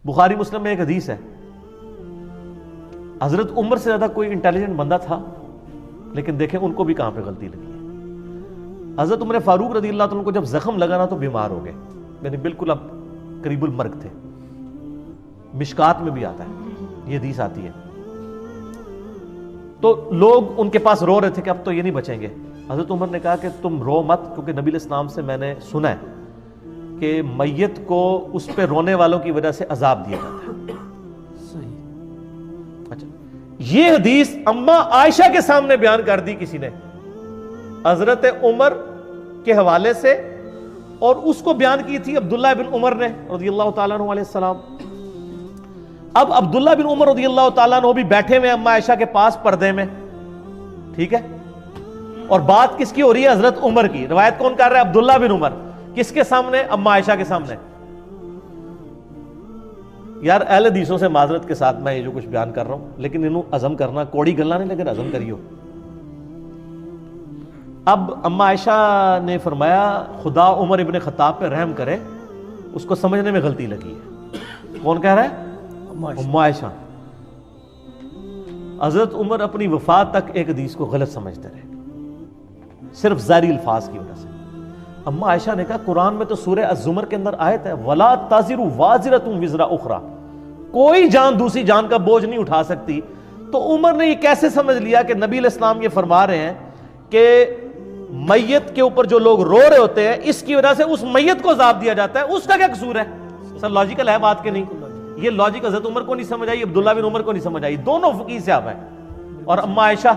بخاری مسلم میں ایک حدیث ہے، حضرت عمر سے زیادہ کوئی انٹیلیجنٹ بندہ تھا، لیکن دیکھیں ان کو بھی کہاں پہ غلطی لگی ہے۔ حضرت عمر فاروق رضی اللہ عنہ کو جب زخم لگا نا تو بیمار ہو گئے، یعنی بالکل اب قریب المرگ تھے۔ مشکات میں بھی آتا ہے، یہ حدیث آتی ہے۔ تو لوگ ان کے پاس رو رہے تھے کہ اب تو یہ نہیں بچیں گے۔ حضرت عمر نے کہا کہ تم رو مت، کیونکہ نبی علیہ السلام سے میں نے سنا ہے کہ میت کو اس پہ رونے والوں کی وجہ سے عذاب دیا جاتا ہے۔ صحیح۔ اچھا، یہ حدیث اما عائشہ کے سامنے بیان کر دی کسی نے حضرت عمر کے حوالے سے، اور اس کو بیان کی تھی عبداللہ بن عمر نے رضی اللہ تعالیٰ عنہ علیہ السلام۔ اب عبداللہ بن عمر رضی اللہ تعالیٰ عنہ بھی بیٹھے ہوئے اما عائشہ کے پاس پردے میں، ٹھیک ہے، اور بات کس کی ہو رہی ہے؟ حضرت عمر کی۔ روایت کون کر رہا ہے؟ عبداللہ بن عمر۔ کس کے سامنے؟ اما عائشہ کے سامنے۔ یار اہل حدیثوں سے معذرت کے ساتھ میں یہ جو کچھ بیان کر رہا ہوں، لیکن انہوں عزم کرنا کوڑی گلنا نہیں، لیکن عزم کریو۔ اب اما عائشہ نے فرمایا خدا عمر ابن خطاب پہ رحم کرے، اس کو سمجھنے میں غلطی لگی ہے۔ کون کہہ رہا ہے؟ اما عائشہ۔ حضرت عمر اپنی وفات تک ایک حدیث کو غلط سمجھتے رہے، صرف ظاہری الفاظ کی وجہ سے۔ اما عائشہ نے کہا قرآن میں تو سورہ الزمر کے اندر آیت ہے وَلَا تَزِرُ وَازِرَةٌ وِزْرَ أُخْرَى، کوئی جان دوسری جان کا بوجھ نہیں اٹھا سکتی۔ تو عمر نے یہ کیسے سمجھ لیا کہ نبی علیہ السلام یہ فرما رہے ہیں کہ میت کے اوپر جو لوگ رو رہے ہوتے ہیں اس کی وجہ سے اس میت کو عذاب دیا جاتا ہے، اس کا کیا قصور ہے؟ سر لاجیکل ہے بات کہ نہیں؟ یہ لاجک حضرت عمر کو نہیں سمجھ آئی، عبداللہ بن عمر کو نہیں سمجھ آئی، دونوں فقیہ صحابہ ہیں، اور اما عائشہ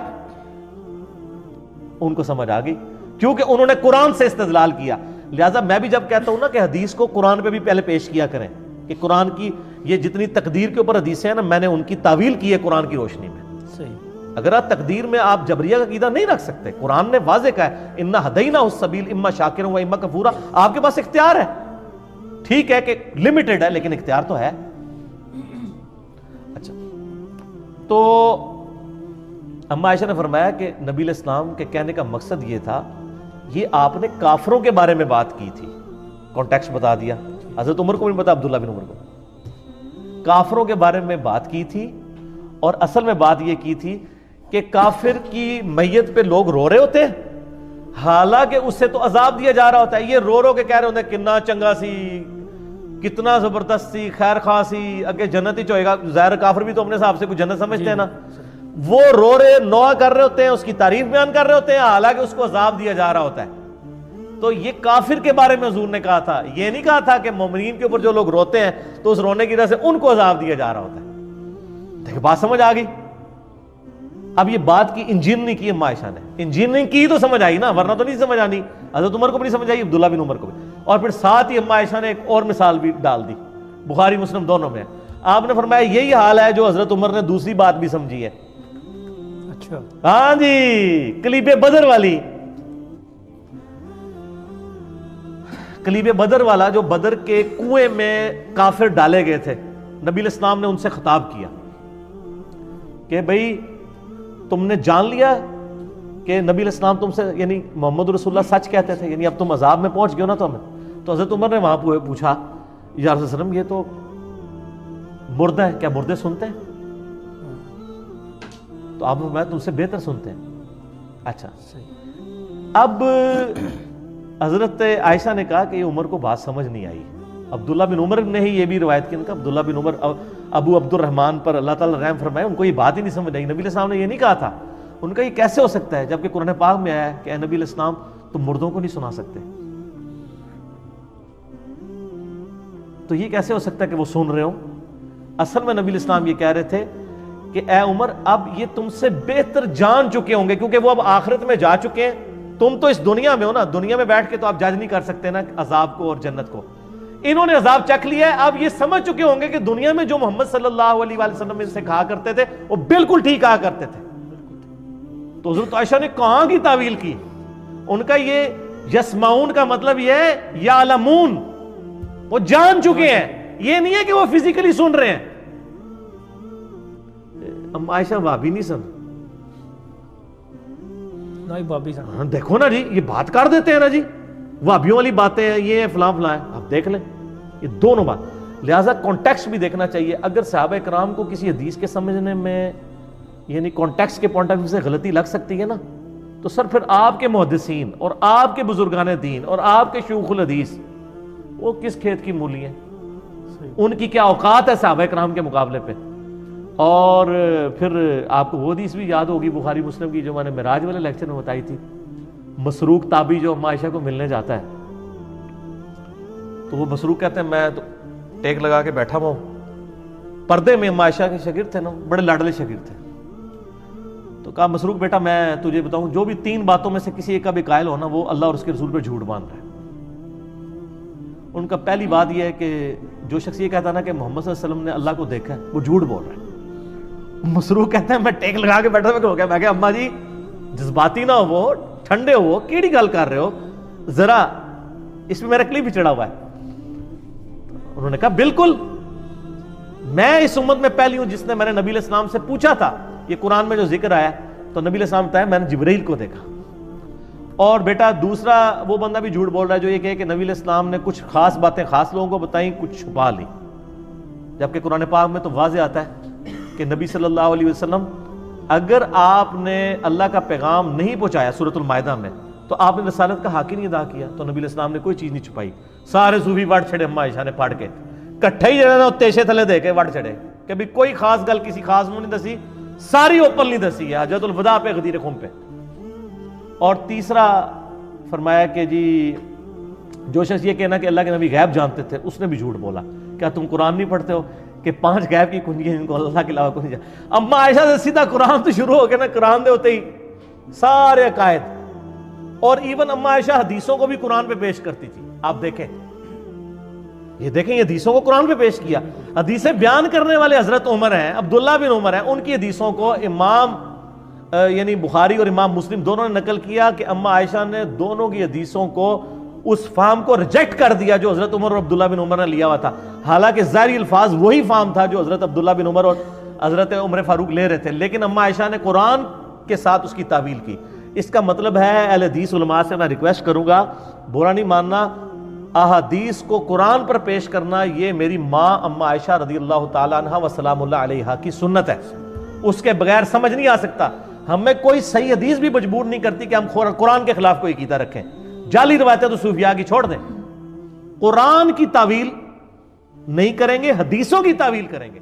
ان کو سمجھ آ گئی کیونکہ انہوں نے قرآن سے استدلال کیا۔ لہٰذا میں بھی جب کہتا ہوں نا کہ حدیث کو قرآن پہ بھی پہلے پیش کیا کریں، کہ قرآن کی یہ جتنی تقدیر کے اوپر حدیثیں ہیں نا، میں نے ان کی تعویل کی ہے قرآن کی روشنی میں۔ صحیح۔ اگر آپ تقدیر میں آپ جبریہ کا عقیدہ نہیں رکھ سکتے، قرآن نے واضح کہا ہے اِنَّا ہَدَيْنَاهُ السَّبِيلَ اِمَّا شَاكِرًا وَإِمَّا كَفُورًا، آپ کے پاس اختیار ہے، ٹھیک ہے کہ لمیٹڈ ہے لیکن اختیار تو ہے۔ اچھا، تو اما عائشہ نے فرمایا کہ نبی علیہ السلام کے کہنے کا مقصد یہ تھا، یہ آپ نے کافروں کے بارے میں بات کی تھی، کانٹیکسٹ بتا دیا، حضرت عمر کو بھی پتا، عبداللہ بن عمر کو، کافروں کے بارے میں بات کی تھی، اور اصل میں بات یہ کی تھی کہ کافر کی میت پہ لوگ رو رہے ہوتے ہیں، حالانکہ اس سے تو عذاب دیا جا رہا ہوتا ہے۔ یہ رو رو کے کہہ رہے ہوتے ہیں کتنا چنگا سی، کتنا زبردست سی، خیر خواہ سی، اگے جنت ہی چوئے گا۔ ظاہر کافر بھی تو اپنے حساب سے کوئی جنت سمجھتے ہیں نا، وہ رو رہے نوح کر رہے ہوتے ہیں، اس کی تعریف بیان کر رہے ہوتے ہیں، حالانکہ اس کو عذاب دیا جا رہا ہوتا ہے۔ تو یہ کافر کے بارے میں حضور نے کہا تھا، یہ نہیں کہا تھا کہ مومنین کے اوپر جو لوگ روتے ہیں تو اس رونے کی وجہ سے ان کو عذاب دیا جا رہا ہوتا ہے۔ دیکھ بات سمجھ آ گئی؟ اب یہ بات کی انجینئرنگ کی اما عائشہ نے، انجینئرنگ کی تو سمجھ آئی نا، ورنہ تو نہیں سمجھ آنی۔ حضرت عمر کو بھی نہیں سمجھ آئی، عبداللہ بن عمر کو بھی، اور پھر ساتھ ہی اما عائشہ نے ایک اور مثال بھی ڈال دی، بخاری مسلم دونوں میں۔ آپ نے فرمایا یہی حال ہے جو حضرت عمر نے دوسری بات بھی سمجھی ہے۔ اچھا، ہاں جی، کلیب بدر والی، کلیب بدر والا، جو بدر کے کنویں میں کافر ڈالے گئے تھے، نبی علیہ السلام نے ان سے خطاب کیا کہ بھئی تم نے جان لیا کہ نبی علیہ السلام تم سے، یعنی محمد رسول اللہ سچ کہتے تھے، یعنی اب تم عذاب میں پہنچ گئے ہو نا تو ہمیں۔ تو حضرت عمر نے وہاں پوچھا یا رسول اللہ علیہ وسلم یہ تو مردہ ہے، کیا مردے سنتے ہیں؟ تو آپ میں تم سے بہتر سنتے ہیں۔ اچھا، اب حضرت عائشہ نے کہا کہ یہ عمر کو بات سمجھ نہیں آئی۔ عبداللہ بن عمر نے ہی یہ بھی روایت کی، عبداللہ بن عمر ابو عبد الرحمن پر اللہ تعالیٰ رحم فرمائے، ان کو یہ بات ہی نہیں سمجھ آئی۔ نبی علیہ السلام نے یہ نہیں کہا تھا، ان کا یہ کیسے ہو سکتا ہے جبکہ قرآن پاک میں آیا ہے کہ اے نبی علیہ السلام تم مردوں کو نہیں سنا سکتے، تو یہ کیسے ہو سکتا ہے کہ وہ سن رہے ہوں؟ اصل میں نبی علیہ السلام یہ کہہ رہے تھے کہ اے عمر اب یہ تم سے بہتر جان چکے ہوں گے، کیونکہ وہ اب آخرت میں جا چکے ہیں، تم تو اس دنیا میں ہو نا، دنیا میں بیٹھ کے تو آپ جج نہیں کر سکتے نا عذاب کو اور جنت کو۔ انہوں نے عذاب چکھ لیا ہے، اب یہ سمجھ چکے ہوں گے کہ دنیا میں جو محمد صلی اللہ علیہ وآلہ وسلم ان سے کہا کرتے تھے وہ بالکل ٹھیک کہا کرتے تھے۔ تو حضرت عائشہ نے کہاں کی تعویل کی؟ ان کا یہ یسمعون کا مطلب یہ ہے یعلمون، وہ جان چکے ہیں، یہ نہیں ہے کہ وہ فزیکلی سن رہے ہیں۔ ام عائشہ بھابی نہیں سن، دیکھو نا جی، یہ بات کر دیتے ہیں نا جی، وہابیوں والی باتیں ہیں، یہ فلاں فلاں ہے، آپ دیکھ لیں یہ دونوں بات۔ لہٰذا کانٹیکسٹ بھی دیکھنا چاہیے. اگر صحابہ کرام کو کسی حدیث کے سمجھنے میں یعنی کانٹیکسٹ کے پوائنٹ آف ویو سے غلطی لگ سکتی ہے نا, تو سر پھر آپ کے محدثین اور آپ کے بزرگان دین اور آپ کے شیوخ الحدیث وہ کس کھیت کی مولی ہیں؟ ان کی کیا اوقات ہے صحابہ کرام کے مقابلے پہ؟ اور پھر آپ کو وہ حدیث بھی یاد ہوگی بخاری مسلم کی جو میں نے معراج والے لیکچر میں بتائی تھی, مسروق تابعی جو اما عائشہ کو ملنے جاتا ہے تو وہ مسروق کہتے ہیں میں تو ٹیک لگا کے بیٹھا ہوا ہوں, پردے میں اما عائشہ کے شاگرد تھے نا, بڑے لاڈلے شاگرد تھے. تو کہا مسروق بیٹا میں تجھے بتاؤں جو بھی 3 باتوں میں سے کسی ایک کا بھی قائل ہونا وہ اللہ اور اس کے رسول پہ جھوٹ باندھ رہا ہے. ان کا پہلی بات یہ ہے کہ جو شخص یہ کہتا نا کہ محمد صلی اللہ علیہ وسلم نے اللہ کو دیکھا ہے وہ جھوٹ بول رہا ہے. مسروق کہتے ہیں میں ٹیک لگا کے بیٹھا ہو گیا, میں کہا اماں جی جذباتی نہ ہو, ٹھنڈے ہو, کیڑی گل کر رہے ہو, ذرا اس میں میرا کلپ بھی چڑھا ہوا ہے. انہوں نے کہا بالکل میں اس امت میں پہلی ہوں جس نے میں نے نبی علیہ السلام سے پوچھا تھا یہ قرآن میں جو ذکر آیا تو نبی علیہ السلام بتایا میں نے جبرائیل کو دیکھا. اور بیٹا دوسرا وہ بندہ بھی جھوٹ بول رہا ہے جو یہ کہے کہ نبی علیہ السلام نے کچھ خاص باتیں خاص لوگوں کو بتائیں کچھ چھپا لی, جبکہ قرآن پاک میں تو واضح آتا ہے کہ نبی صلی اللہ علیہ وسلم اگر آپ نے اللہ کا پیغام نہیں پہنچایا سورۃ المائدہ میں تو آپ نے رسالت کا حق ہی نہیں ادا کیا. تو نبی علیہ السلام نے کوئی چیز نہیں چھپائی. سارے صوفی وٹ چھڑے اما عائشہ نے پڑھ کے کٹھے ہی جڑے نا تیشے تھلے دے کے وٹ چھڑے کہ بھی کوئی خاص گل کسی خاص منہ نہیں دسی, ساری اوپن نہیں دسی ہے حجۃ الوداع پہ غدیر خم پہ. اور تیسرا فرمایا کہ جی جو شخص یہ کہنا کہ اللہ کے نبی غیب جانتے تھے اس نے بھی جھوٹ بولا. کیا تم قرآن نہیں پڑھتے ہو کہ 5 غیب کی کنجی ہیں جن کو اللہ کے علاوہ کوئی نہیں جانتا؟ اما عائشہ سے سیدھا قرآن تو شروع ہو گیا نا, قرآن دے ہوتے ہی سارے عقائد. اور ایون اما عائشہ حدیثوں کو بھی قرآن پہ پیش کرتی تھی. آپ دیکھیں یہ حدیثوں کو قرآن پہ پیش کیا. حدیثیں بیان کرنے والے حضرت عمر ہیں, عبداللہ بن عمر ہیں, ان کی حدیثوں کو امام یعنی بخاری اور امام مسلم دونوں نے نقل کیا کہ اما عائشہ نے دونوں کی حدیثوں کو اس فہم کو ریجیکٹ کر دیا جو حضرت عمر اور عبداللہ بن عمر نے لیا ہوا تھا. حالانکہ ظاہری الفاظ وہی فہم تھا جو حضرت عبداللہ بن عمر اور حضرت عمر فاروق لے رہے تھے, لیکن اما عائشہ نے قرآن کے ساتھ اس کی تعویل کی. اس کا مطلب ہے اہل حدیث علماء سے میں ریکویسٹ کروں گا, برا نہیں ماننا, احادیث کو قرآن پر پیش کرنا یہ میری ماں اما عائشہ رضی اللہ تعالیٰ عنہ و سلام اللہ علیہا کی سنت ہے. اس کے بغیر سمجھ نہیں آ سکتا. ہمیں کوئی صحیح حدیث بھی مجبور نہیں کرتی کہ ہم قرآن کے خلاف کوئی عقیدہ رکھیں. جعلی روایتیں تو صوفیاء کی چھوڑ دیں, قرآن کی تعویل نہیں کریں گے, حدیثوں کی تعویل کریں گے.